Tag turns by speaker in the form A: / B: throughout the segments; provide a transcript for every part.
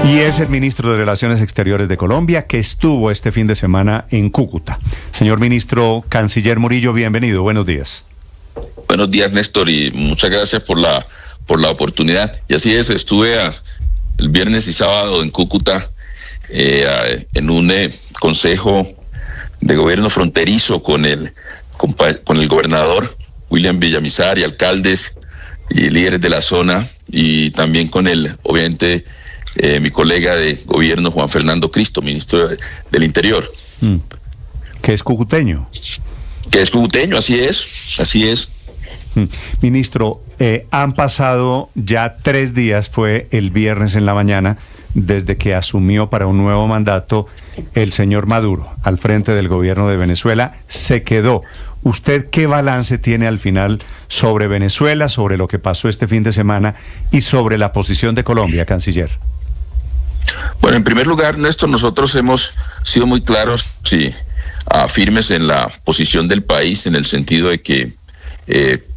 A: Y es el ministro de Relaciones Exteriores de Colombia, que estuvo este fin de semana en Cúcuta. Señor ministro, canciller Murillo, bienvenido, buenos días.
B: Buenos días, Néstor, y muchas gracias por la oportunidad. Y así es, estuve el viernes y sábado en Cúcuta en un consejo de gobierno fronterizo con el gobernador William Villamizar y alcaldes y líderes de la zona, y también con obviamente, mi colega de gobierno Juan Fernando Cristo, ministro del Interior.
A: Que es cucuteño.
B: Que es cucuteño, así es.
A: Ministro, han pasado ya 3 días, fue el viernes en la mañana, desde que asumió para un nuevo mandato el señor Maduro al frente del gobierno de Venezuela. Se quedó. ¿Usted qué balance tiene al final sobre Venezuela, sobre lo que pasó este fin de semana y sobre la posición de Colombia, canciller?
B: Bueno, en primer lugar, Néstor, nosotros hemos sido muy claros, firmes en la posición del país, en el sentido de que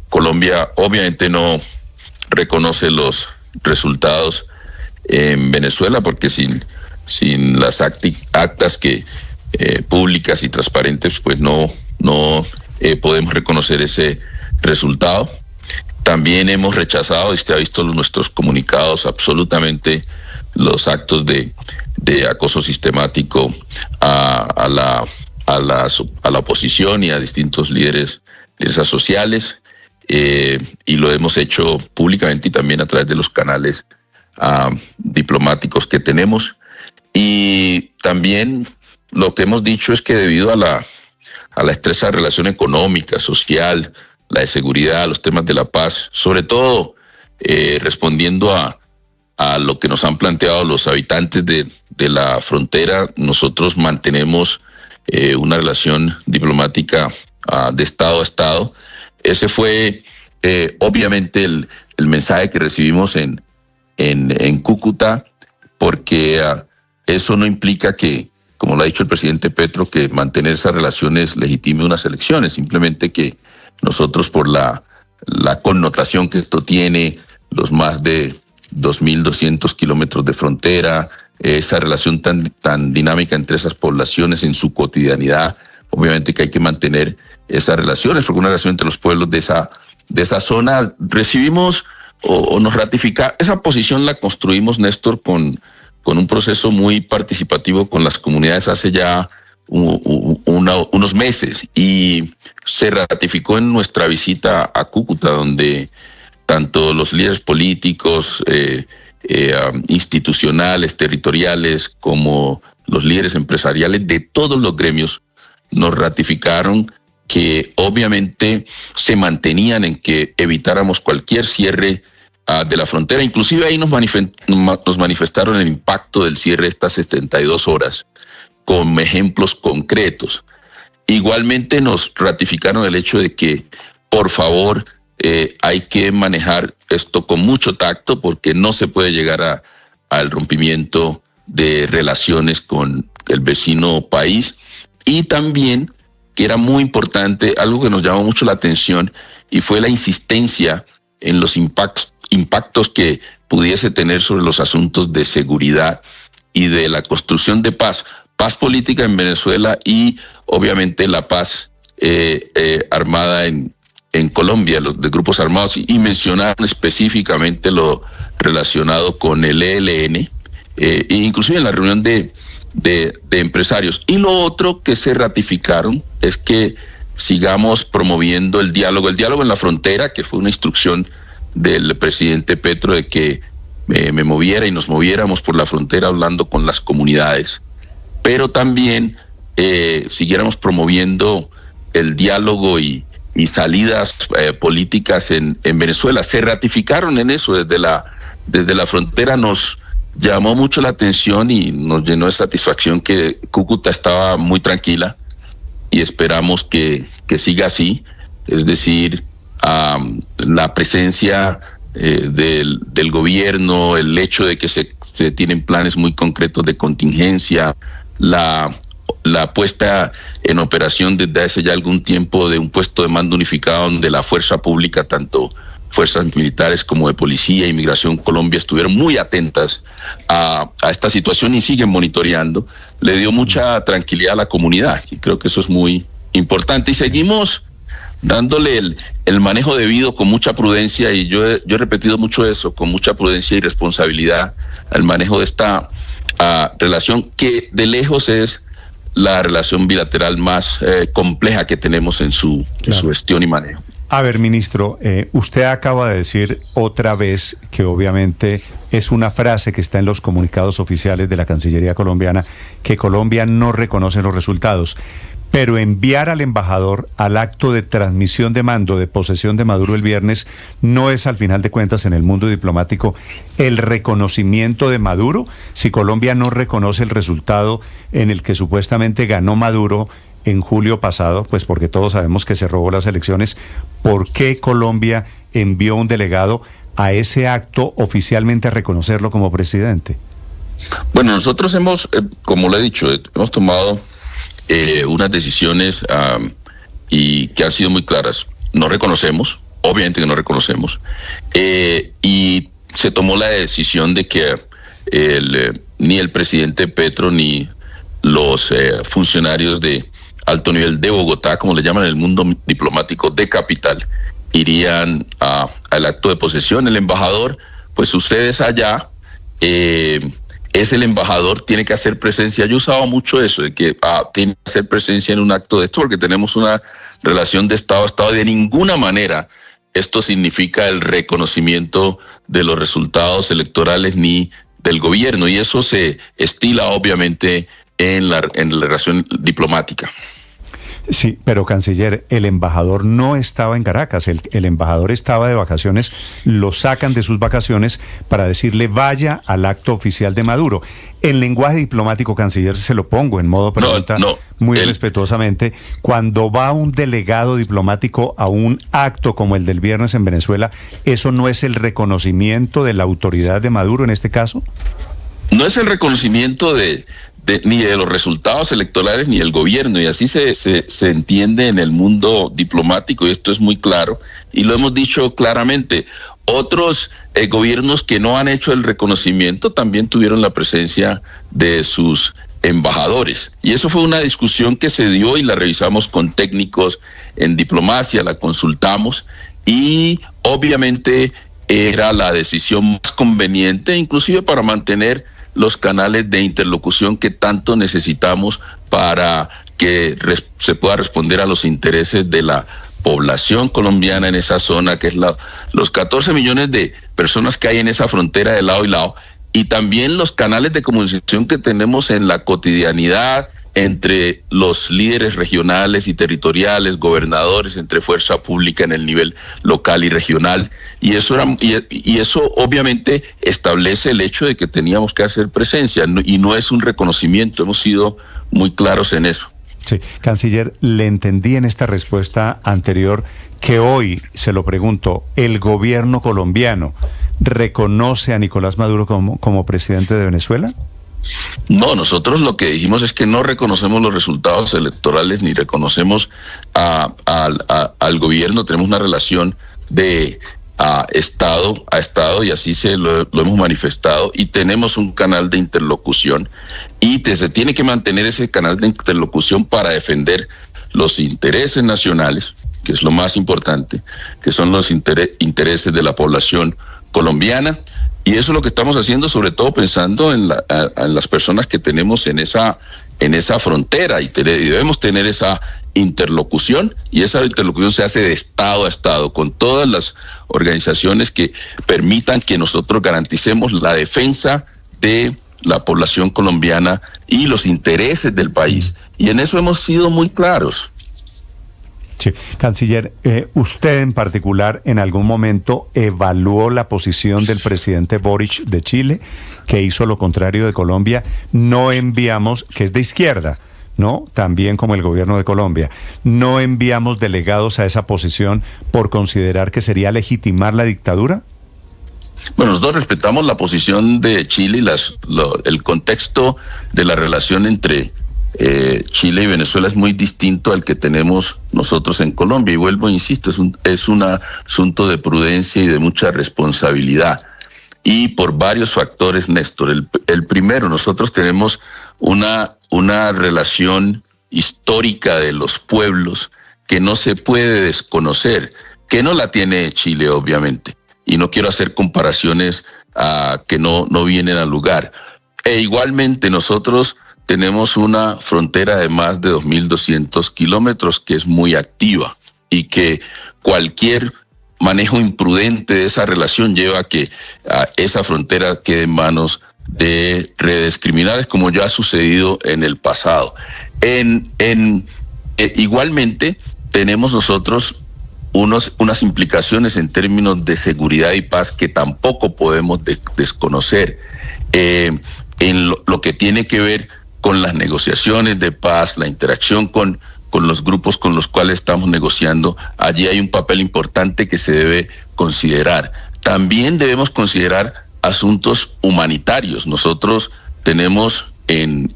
B: Colombia obviamente no reconoce los resultados en Venezuela, porque sin las actas públicas y transparentes, pues no podemos reconocer ese resultado. También hemos rechazado, y usted ha visto nuestros comunicados, absolutamente los actos de acoso sistemático a la oposición y a distintos líderes sociales, y lo hemos hecho públicamente y también a través de los canales diplomáticos que tenemos. Y también lo que hemos dicho es que debido a la estrecha relación económica, social, la de seguridad, los temas de la paz, sobre todo respondiendo a lo que nos han planteado los habitantes de la frontera, nosotros mantenemos una relación diplomática de Estado a Estado. Ese fue obviamente el mensaje que recibimos en Cúcuta, porque eso no implica que, como lo ha dicho el presidente Petro, que mantener esas relaciones legitime unas elecciones, simplemente que nosotros, por la connotación que esto tiene, los más de 2.200 kilómetros de frontera, esa relación tan dinámica entre esas poblaciones en su cotidianidad, obviamente que hay que mantener esas relaciones, porque una relación entre los pueblos de esa zona. Recibimos o nos ratifica, esa posición la construimos, Néstor, con un proceso muy participativo con las comunidades hace ya unos meses, y se ratificó en nuestra visita a Cúcuta, donde tanto los líderes políticos, institucionales, territoriales, como los líderes empresariales de todos los gremios nos ratificaron que obviamente se mantenían en que evitáramos cualquier cierre de la frontera. Inclusive ahí nos manifestaron el impacto del cierre de estas 72 horas con ejemplos concretos. Igualmente nos ratificaron el hecho de que, por favor, hay que manejar esto con mucho tacto, porque no se puede llegar al rompimiento de relaciones con el vecino país. Y también, que era muy importante, algo que nos llamó mucho la atención, y fue la insistencia en los impactos que pudiese tener sobre los asuntos de seguridad y de la construcción de paz política en Venezuela, y obviamente la paz armada en Colombia, los de grupos armados, y mencionaron específicamente lo relacionado con el ELN, e inclusive en la reunión de empresarios. Y lo otro que se ratificaron es que sigamos promoviendo el diálogo en la frontera, que fue una instrucción del presidente Petro de que me moviera y nos moviéramos por la frontera hablando con las comunidades, pero también siguiéramos promoviendo el diálogo y salidas políticas en Venezuela. Se ratificaron en eso desde la frontera. Nos llamó mucho la atención y nos llenó de satisfacción que Cúcuta estaba muy tranquila, y esperamos que siga así. Es decir, la presencia del gobierno, el hecho de que se tienen planes muy concretos de contingencia, la puesta en operación desde hace ya algún tiempo de un puesto de mando unificado donde la fuerza pública, tanto fuerzas militares como de policía, inmigración, Colombia estuvieron muy atentas a esta situación y siguen monitoreando, le dio mucha tranquilidad a la comunidad y creo que eso es muy importante y seguimos dándole el manejo debido con mucha prudencia y yo he repetido mucho eso, con mucha prudencia y responsabilidad al manejo de esta relación que de lejos es la relación bilateral más compleja que tenemos en su gestión y manejo.
A: A ver, ministro, usted acaba de decir otra vez que obviamente es una frase que está en los comunicados oficiales de la Cancillería colombiana, que Colombia no reconoce los resultados. Pero enviar al embajador al acto de transmisión de mando de posesión de Maduro el viernes no es, al final de cuentas, en el mundo diplomático, el reconocimiento de Maduro. Si Colombia no reconoce el resultado en el que supuestamente ganó Maduro en julio pasado, pues porque todos sabemos que se robó las elecciones, ¿por qué Colombia envió un delegado a ese acto oficialmente a reconocerlo como presidente?
B: Bueno, nosotros hemos, como le he dicho, hemos tomado unas decisiones y que han sido muy claras. No reconocemos, obviamente que no reconocemos, y se tomó la decisión de que ni el presidente Petro ni los funcionarios de alto nivel de Bogotá, como le llaman en el mundo diplomático de capital, irían al acto de posesión. El embajador, pues ustedes allá, es el embajador, tiene que hacer presencia. Yo he usado mucho eso, de que tiene que hacer presencia en un acto de esto, porque tenemos una relación de Estado a Estado, y de ninguna manera esto significa el reconocimiento de los resultados electorales ni del gobierno, y eso se estila obviamente en la relación diplomática.
A: Sí, pero canciller, el embajador no estaba en Caracas, el embajador estaba de vacaciones, lo sacan de sus vacaciones para decirle vaya al acto oficial de Maduro. En lenguaje diplomático, canciller, se lo pongo en modo pregunta muy respetuosamente, cuando va un delegado diplomático a un acto como el del viernes en Venezuela, ¿eso no es el reconocimiento de la autoridad de Maduro en este caso?
B: No es el reconocimiento ni de los resultados electorales ni del gobierno, y así se entiende en el mundo diplomático, y esto es muy claro, y lo hemos dicho claramente. Otros gobiernos que no han hecho el reconocimiento también tuvieron la presencia de sus embajadores, y eso fue una discusión que se dio y la revisamos con técnicos en diplomacia, la consultamos, y obviamente era la decisión más conveniente, inclusive para mantener los canales de interlocución que tanto necesitamos para que se pueda responder a los intereses de la población colombiana en esa zona, que es los 14 millones de personas que hay en esa frontera de lado y lado, y también los canales de comunicación que tenemos en la cotidianidad entre los líderes regionales y territoriales, gobernadores, entre fuerza pública en el nivel local y regional, y eso obviamente establece el hecho de que teníamos que hacer presencia, y no es un reconocimiento, hemos sido muy claros en eso.
A: Sí, canciller, le entendí en esta respuesta anterior que hoy, se lo pregunto, ¿el gobierno colombiano reconoce a Nicolás Maduro como presidente de Venezuela?
B: No, nosotros lo que dijimos es que no reconocemos los resultados electorales ni reconocemos al gobierno. Tenemos una relación de Estado a Estado, y así lo hemos manifestado, y tenemos un canal de interlocución, y se tiene que mantener ese canal de interlocución para defender los intereses nacionales, que es lo más importante, que son los intereses de la población colombiana. Y eso es lo que estamos haciendo, sobre todo pensando en las personas que tenemos en esa frontera, y debemos tener esa interlocución, y esa interlocución se hace de Estado a Estado, con todas las organizaciones que permitan que nosotros garanticemos la defensa de la población colombiana y los intereses del país. Y en eso hemos sido muy claros.
A: Sí, canciller, usted en particular en algún momento evaluó la posición del presidente Boric de Chile, que hizo lo contrario de Colombia. No enviamos, que es de izquierda, ¿no? También como el gobierno de Colombia. No enviamos delegados a esa posición por considerar que sería legitimar la dictadura.
B: Bueno, nosotros respetamos la posición de Chile y el contexto de la relación entre Chile y Venezuela es muy distinto al que tenemos nosotros en Colombia. Y vuelvo, insisto, es un asunto de prudencia y de mucha responsabilidad. Y por varios factores, Néstor. El primero, nosotros tenemos una relación histórica de los pueblos que no se puede desconocer, que no la tiene Chile, obviamente. Y no quiero hacer comparaciones que no vienen al lugar. E igualmente nosotros tenemos una frontera de más de 2.200 kilómetros que es muy activa y que cualquier manejo imprudente de esa relación lleva a que esa frontera quede en manos de redes criminales, como ya ha sucedido en el pasado. Igualmente tenemos nosotros unas implicaciones en términos de seguridad y paz que tampoco podemos desconocer. En lo que tiene que ver con las negociaciones de paz, la interacción con los grupos con los cuales estamos negociando, allí hay un papel importante que se debe considerar. También debemos considerar asuntos humanitarios. Nosotros tenemos en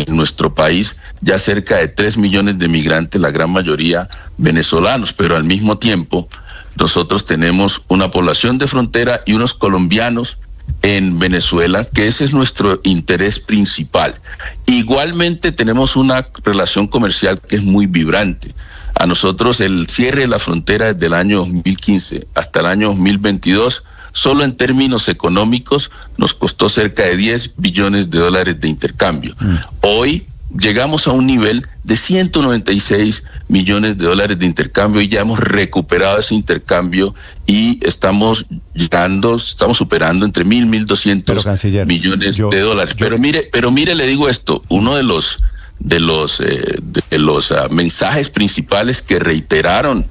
B: nuestro país ya cerca de 3 millones de migrantes, la gran mayoría venezolanos, pero al mismo tiempo nosotros tenemos una población de frontera y unos colombianos en Venezuela, que ese es nuestro interés principal. Igualmente tenemos una relación comercial que es muy vibrante. A nosotros el cierre de la frontera desde el año 2015 hasta el año 2022, solo en términos económicos nos costó cerca de $10 billones de intercambio. Hoy llegamos a un nivel de 196 millones de dólares de intercambio y ya hemos recuperado ese intercambio y estamos superando entre 1.000 y 1.200 millones de dólares. Pero mire, le digo esto, uno de los mensajes principales que reiteraron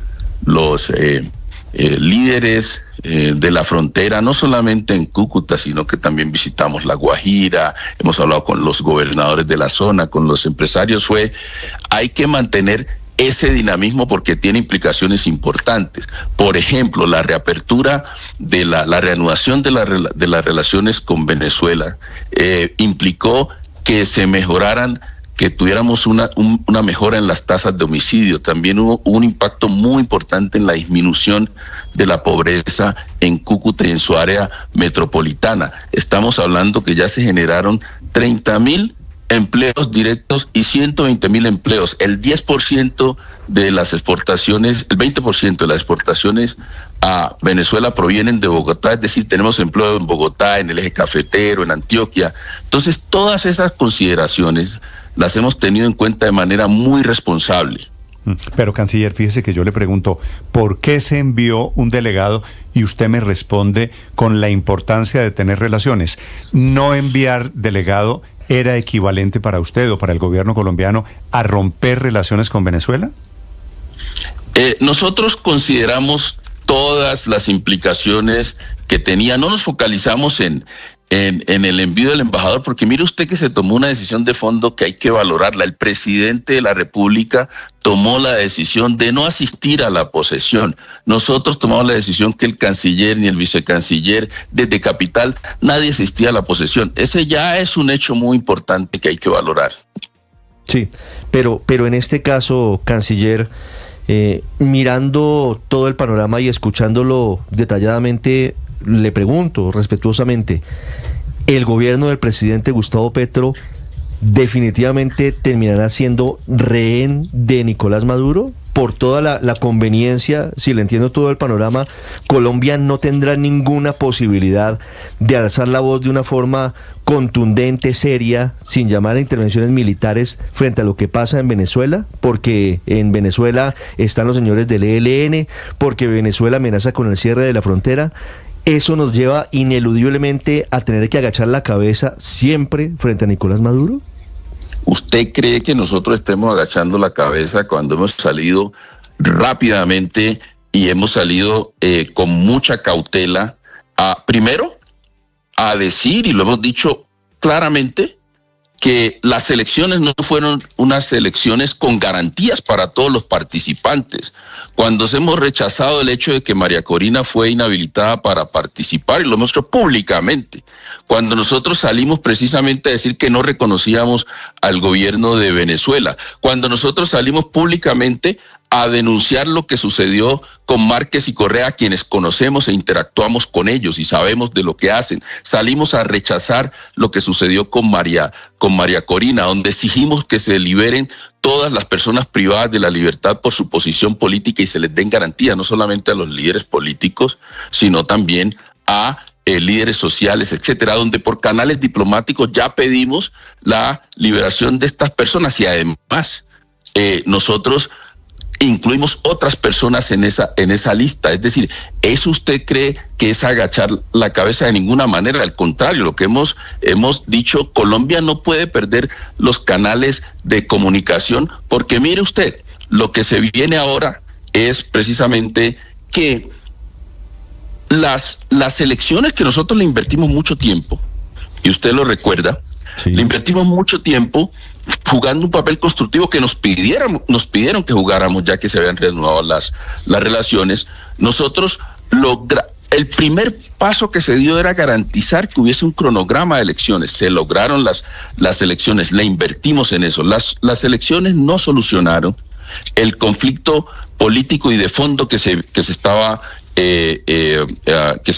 B: los líderes de la frontera, no solamente en Cúcuta, sino que también visitamos La Guajira, hemos hablado con los gobernadores de la zona, con los empresarios, hay que mantener ese dinamismo porque tiene implicaciones importantes. Por ejemplo, la reapertura de la reanudación de las relaciones con Venezuela implicó que se mejoraran, que tuviéramos una mejora en las tasas de homicidio. También hubo un impacto muy importante en la disminución de la pobreza en Cúcuta y en su área metropolitana. Estamos hablando que ya se generaron 30.000 empleos directos y 120.000 empleos. El 10% de las exportaciones, el 20% de las exportaciones a Venezuela provienen de Bogotá, es decir, tenemos empleo en Bogotá, en el eje cafetero, en Antioquia. Entonces, todas esas consideraciones las hemos tenido en cuenta de manera muy responsable.
A: Pero, canciller, fíjese que yo le pregunto, ¿por qué se envió un delegado? Y usted me responde con la importancia de tener relaciones. ¿No enviar delegado era equivalente para usted o para el gobierno colombiano a romper relaciones con Venezuela?
B: Nosotros consideramos todas las implicaciones que tenía. No nos focalizamos en el envío del embajador, porque mire usted que se tomó una decisión de fondo que hay que valorarla. El presidente de la República tomó la decisión de no asistir a la posesión. Nosotros tomamos la decisión que el canciller ni el vicecanciller desde Capital, nadie asistía a la posesión. Ese ya es un hecho muy importante que hay que valorar.
C: Sí, pero en este caso, canciller, mirando todo el panorama y escuchándolo detalladamente, le pregunto respetuosamente, ¿el gobierno del presidente Gustavo Petro definitivamente terminará siendo rehén de Nicolás Maduro? Por toda la conveniencia, si le entiendo todo el panorama, Colombia no tendrá ninguna posibilidad de alzar la voz de una forma contundente, seria, sin llamar a intervenciones militares frente a lo que pasa en Venezuela, porque en Venezuela están los señores del ELN, porque Venezuela amenaza con el cierre de la frontera. ¿Eso nos lleva ineludiblemente a tener que agachar la cabeza siempre frente a Nicolás Maduro?
B: ¿Usted cree que nosotros estemos agachando la cabeza cuando hemos salido rápidamente y hemos salido con mucha cautela primero, a decir, y lo hemos dicho claramente, que las elecciones no fueron unas elecciones con garantías para todos los participantes. Cuando hemos rechazado el hecho de que María Corina fue inhabilitada para participar, y lo hemos hecho públicamente, cuando nosotros salimos precisamente a decir que no reconocíamos al gobierno de Venezuela, cuando nosotros salimos públicamente a denunciar lo que sucedió con Márquez y Correa, quienes conocemos e interactuamos con ellos y sabemos de lo que hacen. Salimos a rechazar lo que sucedió con María Corina, donde exigimos que se liberen todas las personas privadas de la libertad por su posición política y se les den garantías, no solamente a los líderes políticos, sino también a líderes sociales, etcétera, donde por canales diplomáticos ya pedimos la liberación de estas personas y además nosotros incluimos otras personas en esa lista. Es decir, ¿eso usted cree que es agachar la cabeza? De ninguna manera, al contrario, lo que hemos dicho, Colombia no puede perder los canales de comunicación, porque mire usted, lo que se viene ahora es precisamente que las elecciones que nosotros le invertimos mucho tiempo, y usted lo recuerda, sí, le invertimos mucho tiempo jugando un papel constructivo que nos pidieron que jugáramos ya que se habían reanudado las relaciones. Nosotros el primer paso que se dio era garantizar que hubiese un cronograma de elecciones. Se lograron las elecciones, le invertimos en eso. Las elecciones no solucionaron el conflicto político y de fondo que se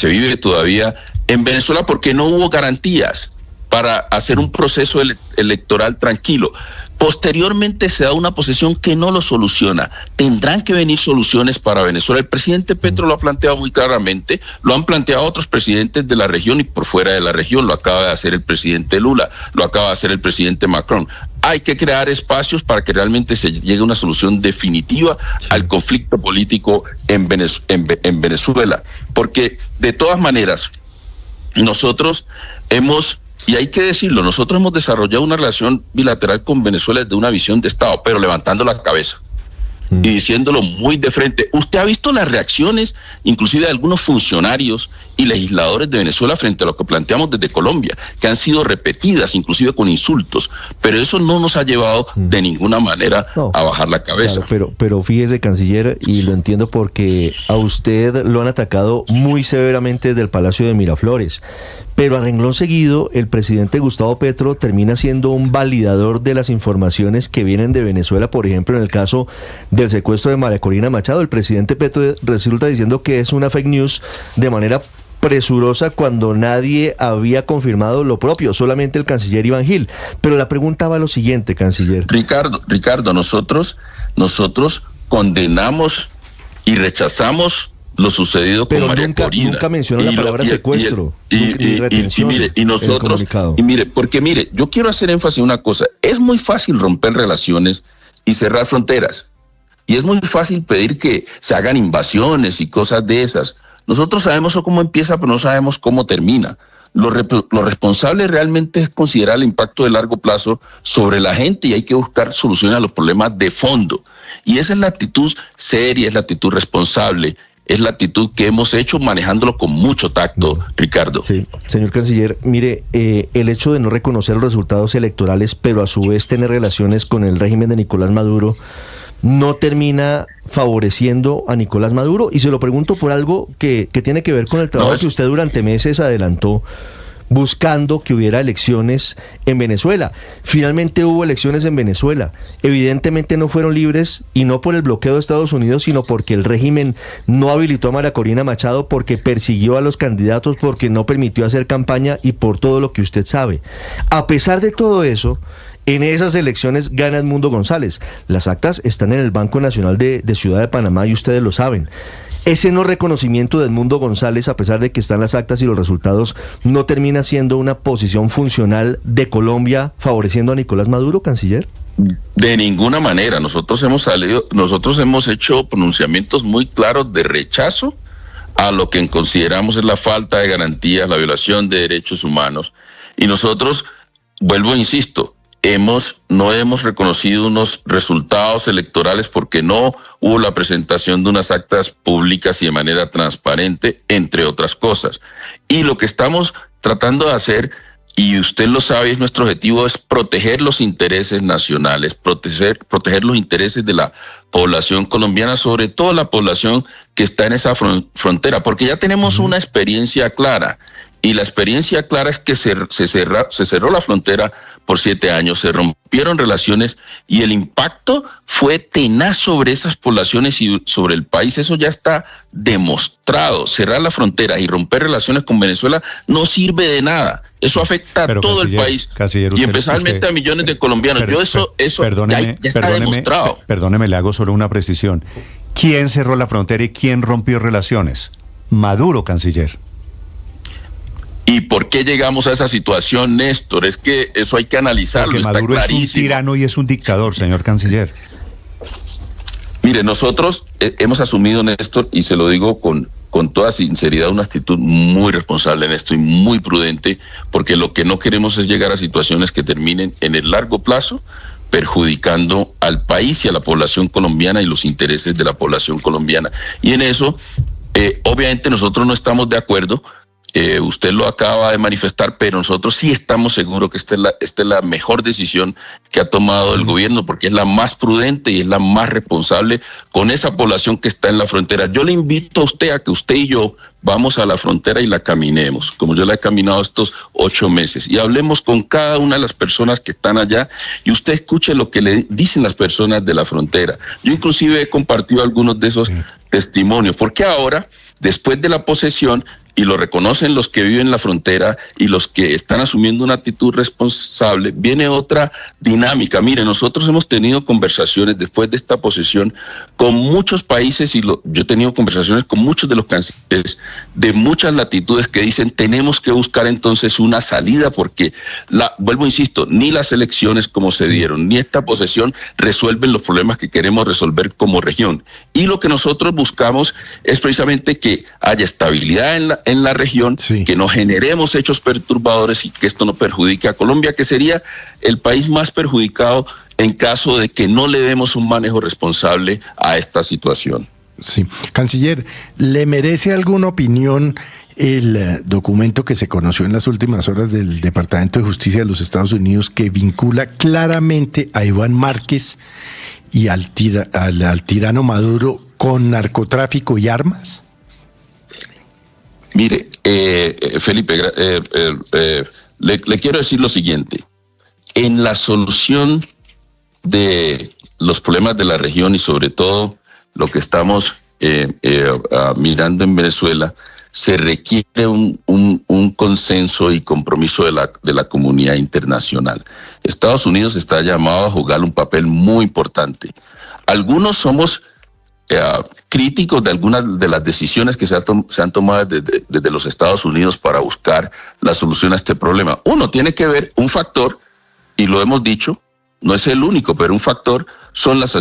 B: vive todavía en Venezuela, porque no hubo garantías para hacer un proceso electoral tranquilo. Posteriormente se da una posesión que no lo soluciona. Tendrán que venir soluciones para Venezuela. El presidente Petro lo ha planteado muy claramente, lo han planteado otros presidentes de la región y por fuera de la región, lo acaba de hacer el presidente Lula, lo acaba de hacer el presidente Macron. Hay que crear espacios para que realmente se llegue a una solución definitiva al conflicto político en Venezuela, porque de todas maneras nosotros y hay que decirlo, nosotros hemos desarrollado una relación bilateral con Venezuela desde una visión de Estado, pero levantando la cabeza y diciéndolo muy de frente. Usted ha visto las reacciones, inclusive de algunos funcionarios y legisladores de Venezuela frente a lo que planteamos desde Colombia, que han sido repetidas, inclusive con insultos, pero eso no nos ha llevado de ninguna manera a bajar la cabeza.
C: Claro, pero fíjese, canciller, y lo entiendo porque a usted lo han atacado muy severamente desde el Palacio de Miraflores. Pero a renglón seguido, el presidente Gustavo Petro termina siendo un validador de las informaciones que vienen de Venezuela. Por ejemplo, en el caso del secuestro de María Corina Machado, el presidente Petro resulta diciendo que es una fake news de manera presurosa cuando nadie había confirmado lo propio, solamente el canciller Iván Gil. Pero la pregunta va a lo siguiente, canciller.
B: Ricardo, nosotros condenamos y rechazamos lo sucedido con María Corina.
C: Nunca mencionó la palabra secuestro, ni retención.
B: Porque yo quiero hacer énfasis en una cosa. Es muy fácil romper relaciones y cerrar fronteras. Y es muy fácil pedir que se hagan invasiones y cosas de esas. Nosotros sabemos cómo empieza, pero no sabemos cómo termina. Lo responsable realmente es considerar el impacto de largo plazo sobre la gente y hay que buscar soluciones a los problemas de fondo. Y esa es la actitud seria, es la actitud responsable. Es la actitud que hemos hecho manejándolo con mucho tacto, Ricardo.
C: Sí, señor canciller, mire, el hecho de no reconocer los resultados electorales, pero a su vez tener relaciones con el régimen de Nicolás Maduro, no termina favoreciendo a Nicolás Maduro. Y se lo pregunto por algo que tiene que ver con el trabajo que usted durante meses adelantó, buscando que hubiera elecciones en Venezuela. Finalmente hubo elecciones en Venezuela. Evidentemente no fueron libres, y no por el bloqueo de Estados Unidos, sino porque el régimen no habilitó a María Corina Machado, porque persiguió a los candidatos, porque no permitió hacer campaña y por todo lo que usted sabe. A pesar de todo eso, en esas elecciones gana Edmundo González. Las actas están en el Banco Nacional de Ciudad de Panamá y ustedes lo saben. Ese no reconocimiento de Edmundo González, a pesar de que están las actas y los resultados, ¿no termina siendo una posición funcional de Colombia favoreciendo a Nicolás Maduro, canciller?
B: De ninguna manera. Nosotros hemos hecho pronunciamientos muy claros de rechazo a lo que consideramos es la falta de garantías, la violación de derechos humanos. Y nosotros, vuelvo e insisto, no hemos reconocido unos resultados electorales porque no hubo la presentación de unas actas públicas y de manera transparente, entre otras cosas. Y lo que estamos tratando de hacer y usted lo sabe, nuestro objetivo es proteger los intereses nacionales, proteger los intereses de la población colombiana, sobre todo la población que está en esa frontera, porque ya tenemos una experiencia clara. Y la experiencia clara es que se cerró la frontera por 7 años, se rompieron relaciones y el impacto fue tenaz sobre esas poblaciones y sobre el país. Eso ya está demostrado. Cerrar la frontera y romper relaciones con Venezuela no sirve de nada. Eso afecta a todo el país y especialmente a millones de colombianos. Eso ya está demostrado.
A: Perdóneme, le hago solo una precisión. ¿Quién cerró la frontera y quién rompió relaciones? Maduro, canciller.
B: ¿Y por qué llegamos a esa situación, Néstor? Es que eso hay que analizarlo.
A: Porque Maduro está clarísimo. Es un tirano y es un dictador, señor canciller.
B: Mire, nosotros hemos asumido, Néstor, y se lo digo con toda sinceridad, una actitud muy responsable en esto y muy prudente, porque lo que no queremos es llegar a situaciones que terminen en el largo plazo perjudicando al país y a la población colombiana y los intereses de la población colombiana. Y en eso, obviamente nosotros no estamos de acuerdo. Usted lo acaba de manifestar, pero nosotros sí estamos seguros que esta es la mejor decisión que ha tomado el gobierno, porque es la más prudente y es la más responsable con esa población que está en la frontera. Yo le invito a usted a que usted y yo vamos a la frontera y la caminemos, como yo la he caminado estos 8 meses, y hablemos con cada una de las personas que están allá, y usted escuche lo que le dicen las personas de la frontera. Yo inclusive he compartido algunos de esos testimonios, porque ahora, después de la posesión, y lo reconocen los que viven en la frontera y los que están asumiendo una actitud responsable, viene otra dinámica. Mire, nosotros hemos tenido conversaciones después de esta posesión con muchos países y yo he tenido conversaciones con muchos de los cancilleres de muchas latitudes que dicen tenemos que buscar entonces una salida porque, vuelvo insisto, ni las elecciones como se dieron, ni esta posesión resuelven los problemas que queremos resolver como región. Y lo que nosotros buscamos es precisamente que haya estabilidad en la región, que no generemos hechos perturbadores y que esto no perjudique a Colombia, que sería el país más perjudicado en caso de que no le demos un manejo responsable a esta situación.
D: Sí. Canciller, ¿le merece alguna opinión el documento que se conoció en las últimas horas del Departamento de Justicia de los Estados Unidos que vincula claramente a Iván Márquez y al tirano Maduro con narcotráfico y armas?
B: Mire, Felipe, le quiero decir lo siguiente. En la solución de los problemas de la región y sobre todo lo que estamos mirando en Venezuela, se requiere un consenso y compromiso de la comunidad internacional. Estados Unidos está llamado a jugar un papel muy importante. Algunos somos críticos de algunas de las decisiones que se han tomado desde los Estados Unidos para buscar la solución a este problema. Uno tiene que ver, un factor, y lo hemos dicho, no es el único, pero un factor son las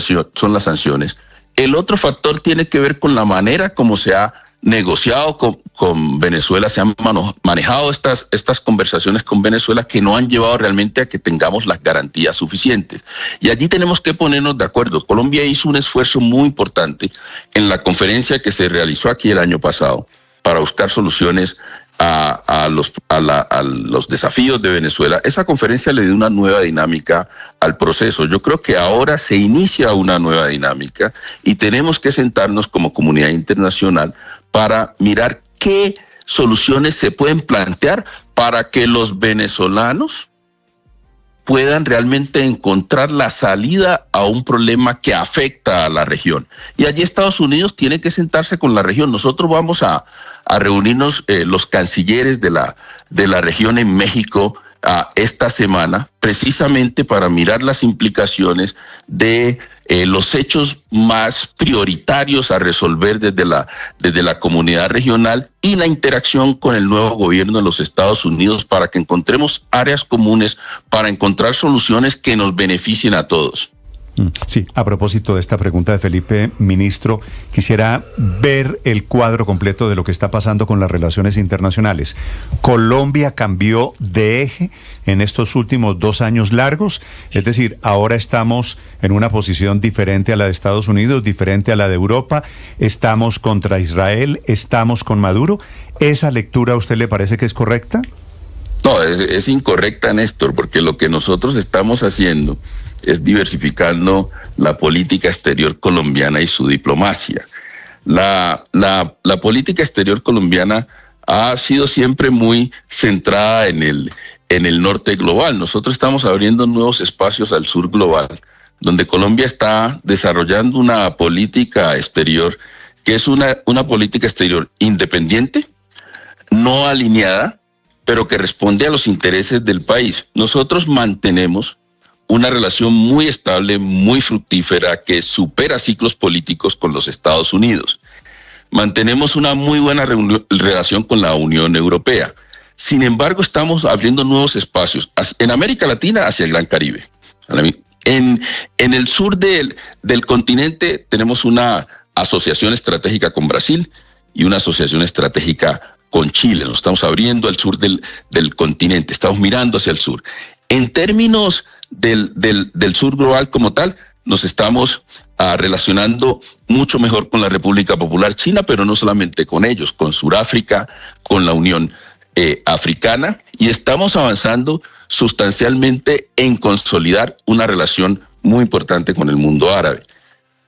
B: sanciones. El otro factor tiene que ver con la manera como se ha negociado con Venezuela, se han manejado estas conversaciones con Venezuela que no han llevado realmente a que tengamos las garantías suficientes. Y allí tenemos que ponernos de acuerdo. Colombia hizo un esfuerzo muy importante en la conferencia que se realizó aquí el año pasado para buscar soluciones a los desafíos de Venezuela. Esa conferencia le dio una nueva dinámica al proceso. Yo creo que ahora se inicia una nueva dinámica y tenemos que sentarnos como comunidad internacional para mirar qué soluciones se pueden plantear para que los venezolanos puedan realmente encontrar la salida a un problema que afecta a la región. Y allí Estados Unidos tiene que sentarse con la región. Nosotros vamos a reunirnos los cancilleres de la región en México esta semana, precisamente para mirar las implicaciones de los hechos más prioritarios a resolver desde la comunidad regional y la interacción con el nuevo gobierno de los Estados Unidos para que encontremos áreas comunes para encontrar soluciones que nos beneficien a todos.
A: Sí, a propósito de esta pregunta de Felipe, ministro, quisiera ver el cuadro completo de lo que está pasando con las relaciones internacionales. ¿Colombia cambió de eje en estos últimos 2 años largos? Es decir, ahora estamos en una posición diferente a la de Estados Unidos, diferente a la de Europa, estamos contra Israel, estamos con Maduro. ¿Esa lectura a usted le parece que es correcta?
B: No, es incorrecta, Néstor, porque lo que nosotros estamos haciendo es diversificando la política exterior colombiana y su diplomacia. La política exterior colombiana ha sido siempre muy centrada en el norte global. Nosotros estamos abriendo nuevos espacios al sur global, donde Colombia está desarrollando una política exterior que es una política exterior independiente, no alineada, pero que responde a los intereses del país. Nosotros mantenemos una relación muy estable, muy fructífera, que supera ciclos políticos con los Estados Unidos. Mantenemos una muy buena relación con la Unión Europea. Sin embargo, estamos abriendo nuevos espacios en América Latina hacia el Gran Caribe. En el sur del continente tenemos una asociación estratégica con Brasil y una asociación estratégica con Chile. Nos estamos abriendo al sur del continente, estamos mirando hacia el sur. En términos del sur global como tal, nos estamos relacionando mucho mejor con la República Popular China, pero no solamente con ellos, con Sudáfrica, con la Unión Africana, y estamos avanzando sustancialmente en consolidar una relación muy importante con el mundo árabe.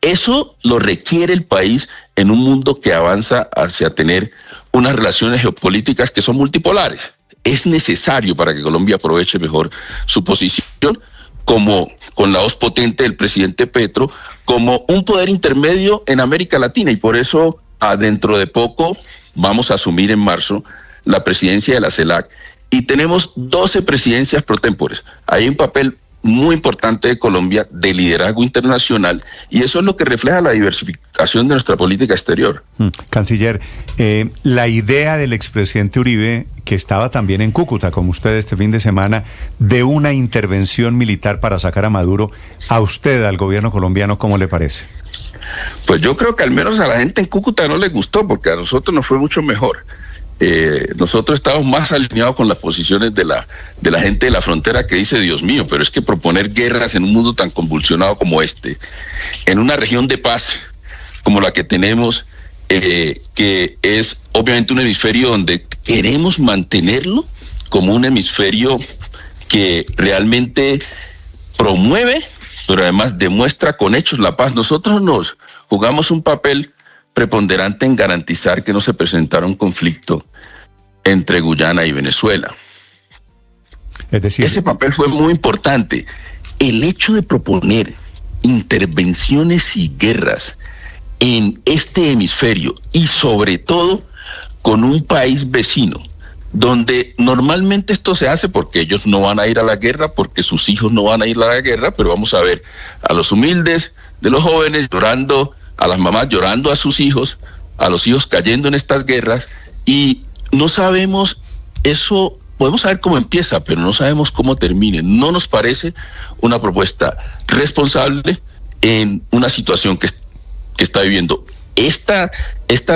B: Eso lo requiere el país en un mundo que avanza hacia tener unas relaciones geopolíticas que son multipolares. Es necesario para que Colombia aproveche mejor su posición como con la voz potente del presidente Petro, como un poder intermedio en América Latina, y por eso dentro de poco vamos a asumir en marzo la presidencia de la CELAC, y tenemos 12 presidencias pro tempore. Hay un papel muy importante de Colombia de liderazgo internacional, y eso es lo que refleja la diversificación de nuestra política exterior.
A: Canciller, la idea del expresidente Uribe, que estaba también en Cúcuta, como usted este fin de semana, de una intervención militar para sacar a Maduro, a usted, al gobierno colombiano, ¿cómo le parece?
B: Pues yo creo que al menos a la gente en Cúcuta no le gustó, porque a nosotros nos fue mucho mejor. Nosotros estamos más alineados con las posiciones de la gente de la frontera, que dice, Dios mío, pero es que proponer guerras en un mundo tan convulsionado como este, en una región de paz como la que tenemos, que es obviamente un hemisferio donde queremos mantenerlo como un hemisferio que realmente promueve, pero además demuestra con hechos la paz. Nosotros nos jugamos un papel preponderante en garantizar que no se presentara un conflicto entre Guyana y Venezuela.
A: Es decir,
B: ese papel fue muy importante. El hecho de proponer intervenciones y guerras en este hemisferio, y sobre todo con un país vecino, donde normalmente esto se hace porque ellos no van a ir a la guerra, porque sus hijos no van a ir a la guerra, pero vamos a ver a los humildes de los jóvenes llorando, a las mamás llorando a sus hijos, a los hijos cayendo en estas guerras, y no sabemos eso. Podemos saber cómo empieza, pero no sabemos cómo termine. No nos parece una propuesta responsable en una situación que está viviendo esta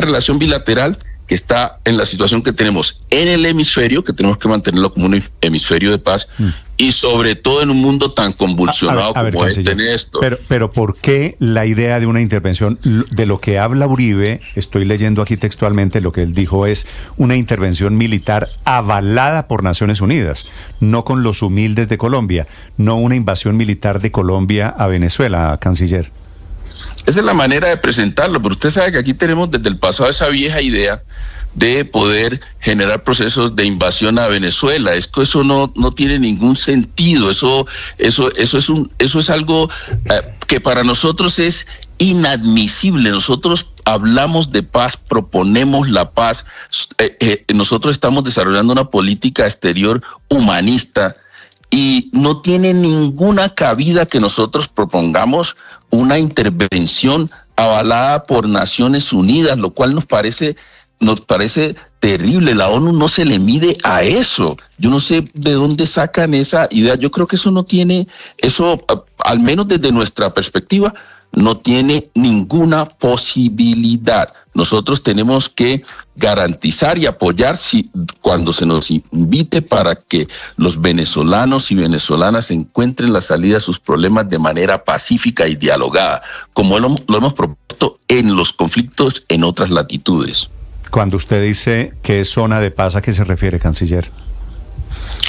B: relación bilateral, que está en la situación que tenemos en el hemisferio, que tenemos que mantenerlo como un hemisferio de paz, y sobre todo en un mundo tan convulsionado como este, Néstor.
A: Pero ¿por qué la idea de una intervención? De lo que habla Uribe, estoy leyendo aquí textualmente, lo que él dijo es una intervención militar avalada por Naciones Unidas, no con los humildes de Colombia, no una invasión militar de Colombia a Venezuela, canciller.
B: Esa es la manera de presentarlo, pero usted sabe que aquí tenemos desde el pasado esa vieja idea de poder generar procesos de invasión a Venezuela. Eso no tiene ningún sentido. Eso es algo que para nosotros es inadmisible. Nosotros hablamos de paz, proponemos la paz. Nosotros estamos desarrollando una política exterior humanista, y no tiene ninguna cabida que nosotros propongamos una intervención avalada por Naciones Unidas, lo cual nos parece terrible. La ONU no se le mide a eso. Yo no sé de dónde sacan esa idea. Yo creo que eso, al menos desde nuestra perspectiva, no tiene ninguna posibilidad. Nosotros tenemos que garantizar y apoyar cuando se nos invite, para que los venezolanos y venezolanas encuentren la salida a sus problemas de manera pacífica y dialogada, como lo hemos propuesto en los conflictos en otras latitudes.
A: Cuando usted dice que es zona de paz, ¿a qué se refiere, canciller?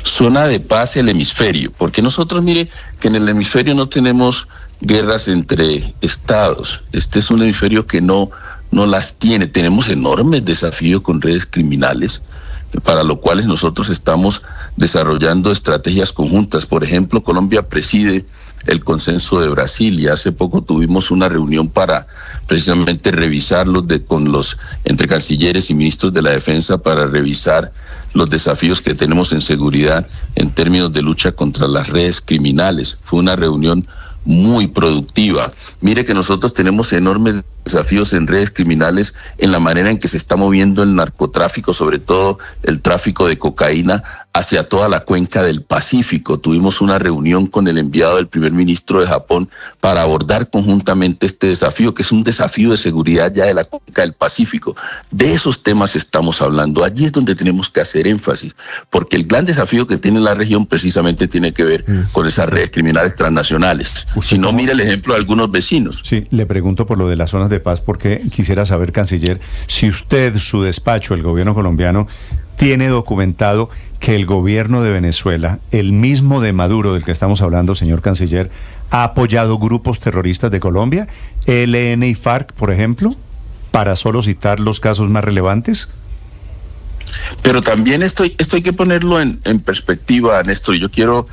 B: zona de paz el hemisferio, porque nosotros, mire, que en el hemisferio no tenemos guerras entre estados. Este es un hemisferio que no las tiene. Tenemos enormes desafíos con redes criminales, para lo cual nosotros estamos desarrollando estrategias conjuntas. Por ejemplo, Colombia preside el Consenso de Brasil y hace poco tuvimos una reunión para precisamente revisarlos entre cancilleres y ministros de la defensa para revisar los desafíos que tenemos en seguridad en términos de lucha contra las redes criminales. Fue una reunión muy productiva. Mire que nosotros tenemos enormes desafíos en redes criminales en la manera en que se está moviendo el narcotráfico, sobre todo el tráfico de cocaína hacia toda la cuenca del Pacífico. Tuvimos una reunión con el enviado del primer ministro de Japón para abordar conjuntamente este desafío, que es un desafío de seguridad ya de la cuenca del Pacífico. De esos temas estamos hablando. Allí es donde tenemos que hacer énfasis, porque el gran desafío que tiene la región precisamente tiene que ver con esas redes criminales transnacionales. Si no, mire el ejemplo de algunos vecinos.
A: Sí, le pregunto por lo de las zonas de paz, porque quisiera saber, canciller, si usted, su despacho, el gobierno colombiano, tiene documentado que el gobierno de Venezuela, el mismo de Maduro del que estamos hablando, señor canciller, ha apoyado grupos terroristas de Colombia, ELN y FARC, por ejemplo, para solo citar los casos más relevantes.
B: Pero también esto hay que ponerlo en perspectiva, Néstor. Yo quiero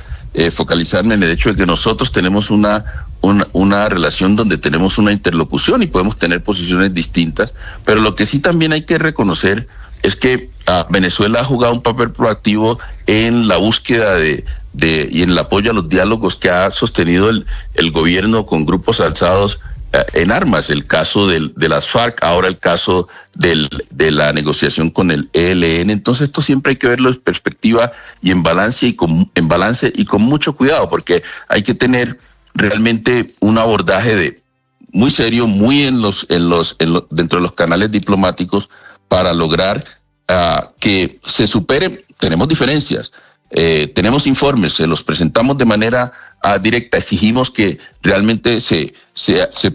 B: focalizarme en el hecho de que nosotros tenemos una relación donde tenemos una interlocución y podemos tener posiciones distintas, pero lo que sí también hay que reconocer es que Venezuela ha jugado un papel proactivo en la búsqueda y en el apoyo a los diálogos que ha sostenido el gobierno con grupos alzados en armas, el caso de las FARC, ahora el caso de la negociación con el ELN. Entonces esto siempre hay que verlo en perspectiva y en balance y con mucho cuidado, porque hay que tener realmente un abordaje muy serio, muy dentro de los canales diplomáticos para lograr que se supere. Tenemos diferencias. Tenemos informes, se los presentamos de manera directa, exigimos que realmente se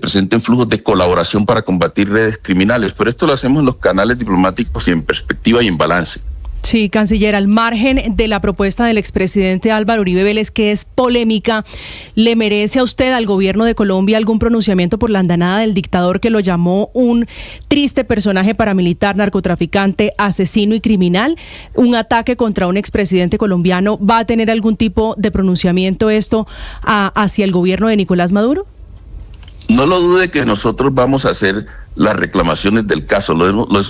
B: presenten flujos de colaboración para combatir redes criminales, pero esto lo hacemos en los canales diplomáticos y en perspectiva y en balance.
E: Sí, canciller, al margen de la propuesta del expresidente Álvaro Uribe Vélez, que es polémica, ¿le merece a usted, al gobierno de Colombia, algún pronunciamiento por la andanada del dictador que lo llamó un triste personaje paramilitar, narcotraficante, asesino y criminal? ¿Un ataque contra un expresidente colombiano va a tener algún tipo de pronunciamiento esto hacia el gobierno de Nicolás Maduro?
B: No lo dude que nosotros vamos a hacer las reclamaciones del caso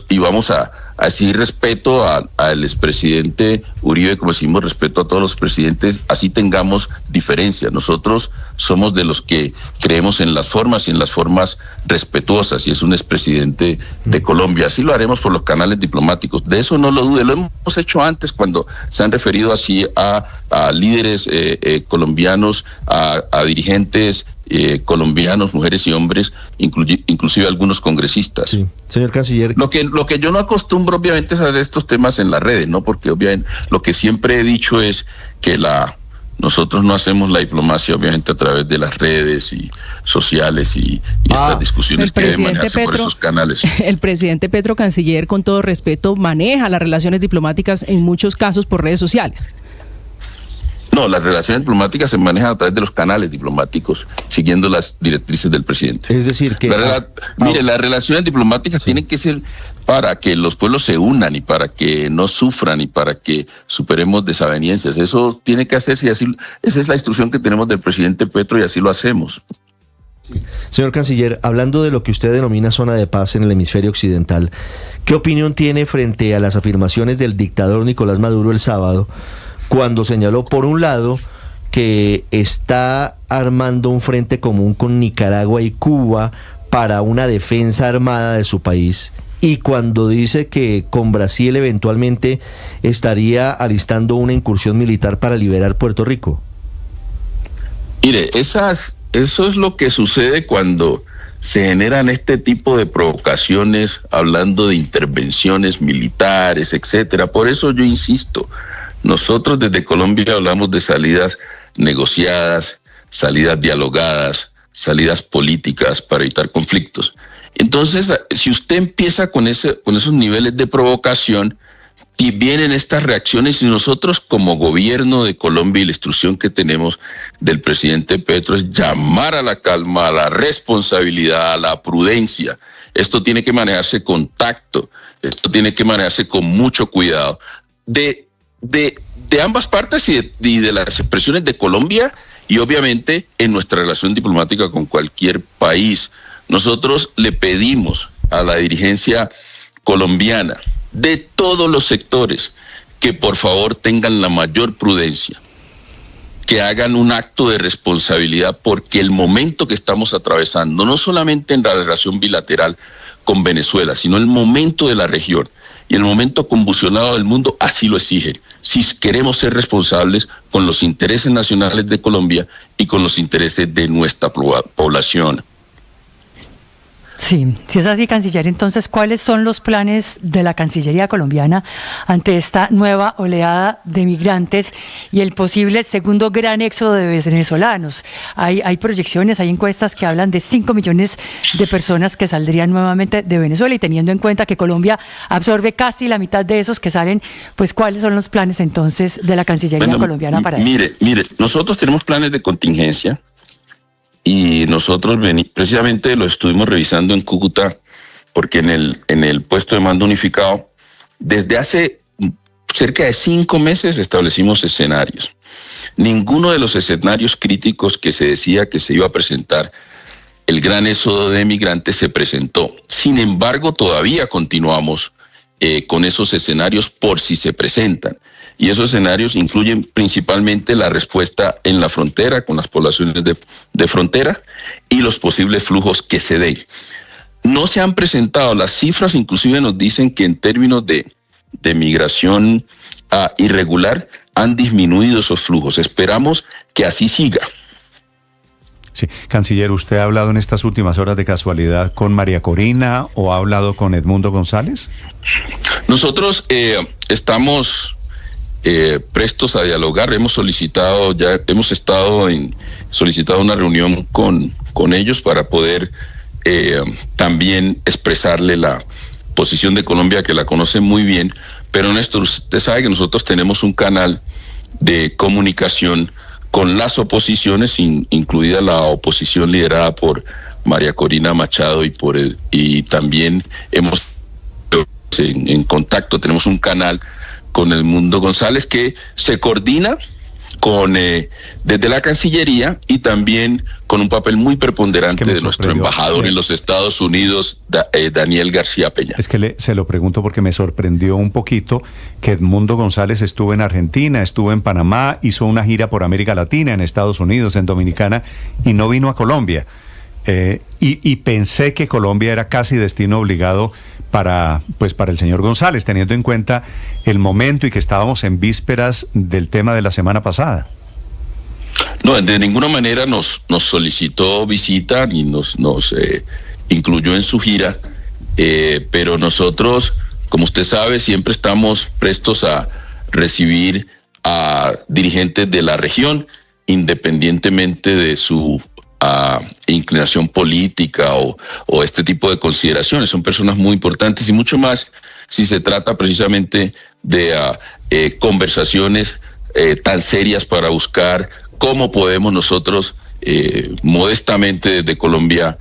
B: y vamos a exigir respeto al expresidente Uribe, como decimos, respeto a todos los presidentes, así tengamos diferencias. Nosotros somos de los que creemos en las formas y en las formas respetuosas, y es un expresidente de Colombia. Así lo haremos por los canales diplomáticos. De eso no lo dude. Lo hemos hecho antes cuando se han referido así a líderes colombianos, a dirigentes colombianos, mujeres y hombres, inclusive algunos congresistas.
C: Sí, señor canciller.
B: Lo que yo no acostumbro obviamente es a hacer estos temas en las redes, ¿no? Porque obviamente lo que siempre he dicho es que nosotros no hacemos la diplomacia obviamente a través de las redes y sociales y estas discusiones que deben manejarse por esos canales.
E: El presidente Petro, canciller, con todo respeto, maneja las relaciones diplomáticas en muchos casos por redes sociales.
B: No, las relaciones diplomáticas se manejan a través de los canales diplomáticos, siguiendo las directrices del presidente.
C: Es decir, que...
B: Mire, las relaciones diplomáticas tienen que ser para que los pueblos se unan y para que no sufran y para que superemos desavenencias. Eso tiene que hacerse y así, esa es la instrucción que tenemos del presidente Petro y así lo hacemos.
C: Señor canciller, hablando de lo que usted denomina zona de paz en el hemisferio occidental, ¿qué opinión tiene frente a las afirmaciones del dictador Nicolás Maduro el sábado, cuando señaló, por un lado, que está armando un frente común con Nicaragua y Cuba para una defensa armada de su país, y cuando dice que con Brasil eventualmente estaría alistando una incursión militar para liberar Puerto Rico?
B: Mire, eso es lo que sucede cuando se generan este tipo de provocaciones, hablando de intervenciones militares, etcétera. Por eso yo insisto, nosotros desde Colombia hablamos de salidas negociadas, salidas dialogadas, salidas políticas para evitar conflictos. Entonces, si usted empieza con esos niveles de provocación, y vienen estas reacciones, y nosotros como gobierno de Colombia, y la instrucción que tenemos del presidente Petro es llamar a la calma, a la responsabilidad, a la prudencia. Esto tiene que manejarse con tacto, esto tiene que manejarse con mucho cuidado. De ambas partes y de las expresiones de Colombia, y obviamente en nuestra relación diplomática con cualquier país. Nosotros le pedimos a la dirigencia colombiana de todos los sectores que por favor tengan la mayor prudencia, que hagan un acto de responsabilidad, porque el momento que estamos atravesando, no solamente en la relación bilateral con Venezuela, sino el momento de la región y el momento convulsionado del mundo así lo exigen, si queremos ser responsables con los intereses nacionales de Colombia y con los intereses de nuestra población.
F: Sí, si es así, canciller, entonces, ¿cuáles son los planes de la Cancillería colombiana ante esta nueva oleada de migrantes y el posible segundo gran éxodo de venezolanos? Hay proyecciones, hay encuestas que hablan de 5 millones de personas que saldrían nuevamente de Venezuela, y teniendo en cuenta que Colombia absorbe casi la mitad de esos que salen, pues ¿cuáles son los planes entonces de la Cancillería colombiana para eso?
B: Mire, nosotros tenemos planes de contingencia. Y nosotros precisamente lo estuvimos revisando en Cúcuta, porque en el puesto de mando unificado, desde hace cerca de 5 meses establecimos escenarios. Ninguno de los escenarios críticos que se decía que se iba a presentar el gran éxodo de migrantes se presentó. Sin embargo, todavía continuamos con esos escenarios por si se presentan. Y esos escenarios incluyen principalmente la respuesta en la frontera, con las poblaciones de frontera, y los posibles flujos que se den. No se han presentado las cifras, inclusive nos dicen que en términos de migración irregular han disminuido esos flujos. Esperamos que así siga.
A: Sí, canciller, ¿usted ha hablado en estas últimas horas de casualidad con María Corina o ha hablado con Edmundo González? Nosotros
B: estamos prestos a dialogar. Hemos solicitado una reunión con ellos para poder también expresarle la posición de Colombia, que la conocen muy bien. Pero Néstor, usted sabe que nosotros tenemos un canal de comunicación con las oposiciones, incluida la oposición liderada por María Corina Machado, y también hemos en contacto, tenemos un canal con Edmundo González que se coordina desde la Cancillería, y también con un papel muy preponderante de nuestro embajador en los Estados Unidos, Daniel García Peña. Es que se lo pregunto porque me sorprendió un poquito que Edmundo González estuvo en Argentina, estuvo en Panamá, hizo una gira por América Latina, en Estados Unidos, en Dominicana, y no vino a Colombia. Y pensé que Colombia era casi destino obligado para el señor González, teniendo en cuenta el momento y que estábamos en vísperas del tema de la semana pasada. No, de ninguna manera nos solicitó visita ni nos incluyó en su gira, pero nosotros, como usted sabe, siempre estamos prestos a recibir a dirigentes de la región, independientemente de su inclinación política o este tipo de consideraciones. Son personas muy importantes, y mucho más si se trata precisamente de conversaciones tan serias para buscar cómo podemos nosotros modestamente desde Colombia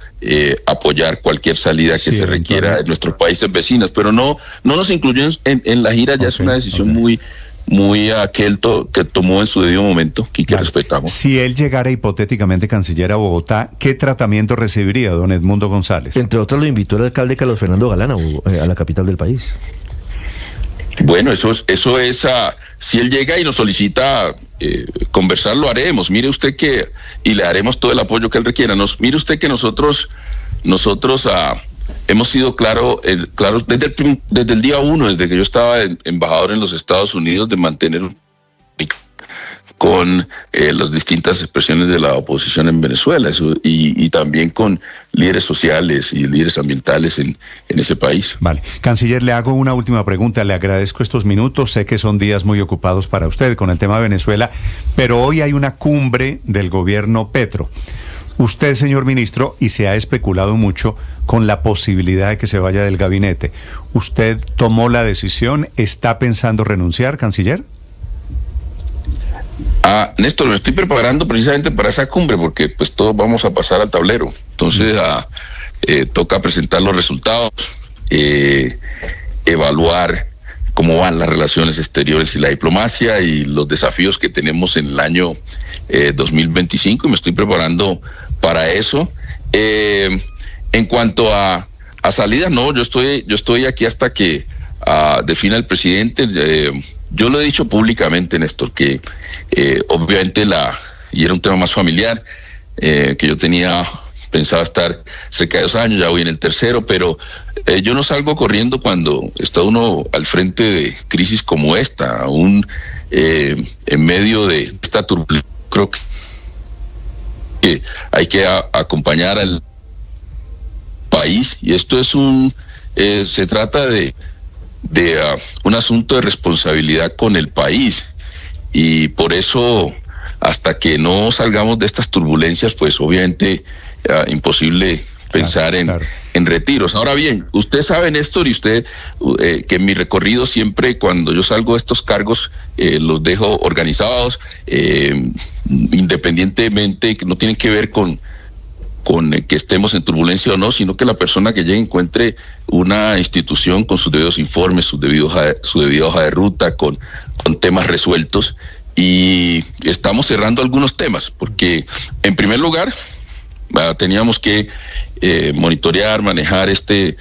B: apoyar cualquier salida que se requiera en nuestros países vecinos, pero no nos incluyó en la gira. Ya es una decisión muy que tomó en su debido momento y que respetamos.
A: Si él llegara hipotéticamente, canciller, a Bogotá, ¿qué tratamiento recibiría don Edmundo González?
C: Entre otros, lo invitó el alcalde Carlos Fernando Galán a la capital del país.
B: Bueno, eso es si él llega y nos solicita conversar, lo haremos. Mire usted y le haremos todo el apoyo que él requiera. Mire usted que nosotros hemos sido claros desde el día 1, desde que yo estaba embajador en los Estados Unidos, de mantener con las distintas expresiones de la oposición en Venezuela, y también con líderes sociales y líderes ambientales en ese país.
A: Vale. Canciller, le hago una última pregunta. Le agradezco estos minutos. Sé que son días muy ocupados para usted con el tema de Venezuela, pero hoy hay una cumbre del gobierno Petro. Usted, señor ministro, y se ha especulado mucho con la posibilidad de que se vaya del gabinete. ¿Usted tomó la decisión? ¿Está pensando renunciar, canciller?
B: Néstor, me estoy preparando precisamente para esa cumbre porque pues todos vamos a pasar al tablero. Entonces toca presentar los resultados, evaluar cómo van las relaciones exteriores y la diplomacia y los desafíos que tenemos en el año 2025, y me estoy preparando para eso. En cuanto a salidas, no, yo estoy aquí hasta que defina el presidente. Yo lo he dicho públicamente, Néstor, que obviamente y era un tema más familiar, que yo tenía pensaba estar cerca de 2 años, ya voy en el tercero, pero yo no salgo corriendo cuando está uno al frente de crisis como esta, aún en medio de esta turbulencia. Creo que hay que acompañar al país, y esto es se trata de un asunto de responsabilidad con el país, y por eso hasta que no salgamos de estas turbulencias, pues obviamente imposible pensar en retiros. Ahora bien, usted sabe, Néstor, y usted que en mi recorrido siempre cuando yo salgo de estos cargos los dejo organizados, independientemente, que no tienen que ver con que estemos en turbulencia o no, sino que la persona que llegue encuentre una institución con sus debidos informes, su debida hoja de ruta, con temas resueltos. Y estamos cerrando algunos temas, porque en primer lugar teníamos que monitorear, manejar esta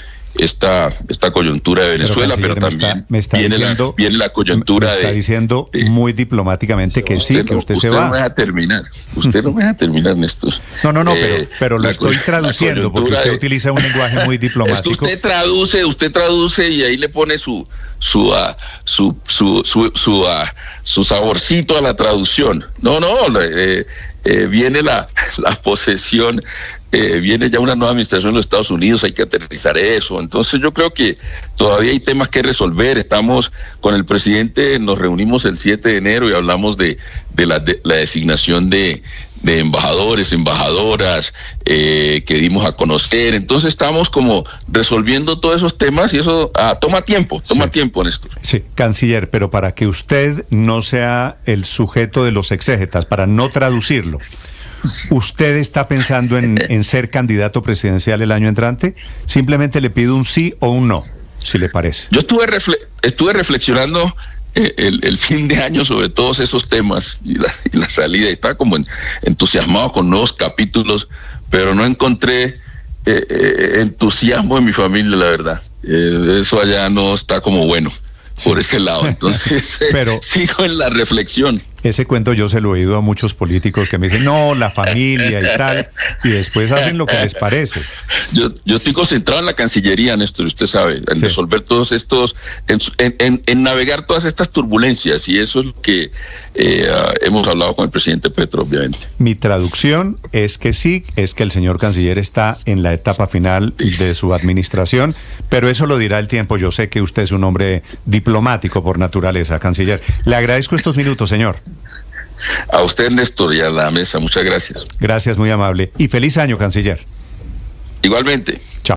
B: coyuntura de Venezuela, pero también viene la coyuntura
A: me está diciendo muy diplomáticamente que sí, que usted se va.
B: Usted no me deja terminar. Usted no me deja terminar, Néstor.
A: No, pero lo estoy traduciendo, porque usted utiliza un lenguaje muy diplomático.
B: Es que usted traduce y ahí le pone su saborcito a la traducción. Viene la posesión, viene ya una nueva administración en los Estados Unidos, hay que aterrizar eso. Entonces yo creo que todavía hay temas que resolver. Estamos con el presidente, nos reunimos el 7 de enero y hablamos de la designación de embajadores, embajadoras, que dimos a conocer. Entonces estamos como resolviendo todos esos temas, y eso toma tiempo, Néstor.
A: Sí, canciller, pero para que usted no sea el sujeto de los exégetas, para no traducirlo, ¿usted está pensando en ser candidato presidencial el año entrante? Simplemente le pido un sí o un no, si le parece.
B: Yo estuve reflexionando el fin de año sobre todos esos temas y la salida, estaba como entusiasmado con nuevos capítulos, pero no encontré entusiasmo en mi familia, la verdad. Eso allá no está como bueno por ese lado, entonces pero sigo en la reflexión.
A: Ese cuento yo se lo he oído a muchos políticos que me dicen, no, la familia y tal, y después hacen lo que les parece.
B: Yo estoy concentrado en la Cancillería, Néstor, usted sabe, en resolver todos estos, en navegar todas estas turbulencias, y eso es lo que hemos hablado con el presidente Petro, obviamente.
A: Mi traducción es que sí, es que el señor canciller está en la etapa final de su administración, pero eso lo dirá el tiempo. Yo sé que usted es un hombre diplomático por naturaleza, canciller. Le agradezco estos minutos, señor.
B: A usted, Néstor, y a la mesa, muchas gracias.
A: Gracias, muy amable. Y feliz año, canciller.
B: Igualmente.
A: Chao.